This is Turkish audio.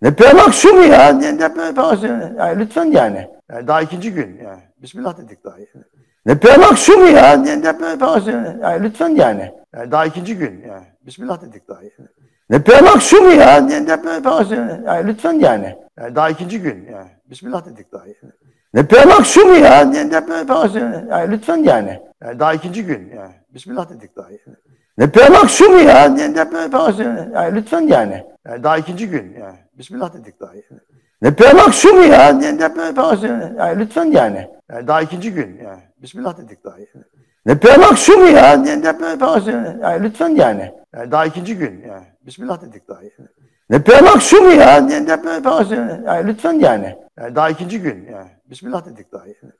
Ne premak şu mu ya? Ne premak yani lütfen yani. Yani daha ikinci gün yani. Bismillah dedik daha yani. Ne premak şu mu ya? Ne premak yani lütfen yani. Yani daha ikinci gün yani. Bismillah dedik daha yani. Ne premak şu mu ya? Ne premak yani lütfen yani. Yani daha ikinci gün yani. Bismillah dedik daha yani. Ne premak şu mu ya? Ne premak yani lütfen yani. Yani daha ikinci gün yani. Bismillah dedik daha yani. Ne premak şu mu ya? Ne premak yani lütfen yani. Yani daha ikinci gün yani. Bismillah dedik daha yani. Ne premak şu mu ya? Ne premak yani lütfen yani. Yani daha ikinci gün yani. Bismillah dedik daha yani. Ne premak şu mu ya? Ne premak yani lütfen yani. Yani daha ikinci gün yani. Bismillah dedik daha yani. Ne premak şu mu ya? Ne premak yani lütfen yani. Yani daha ikinci gün yani. Bismillah dedik daha yani.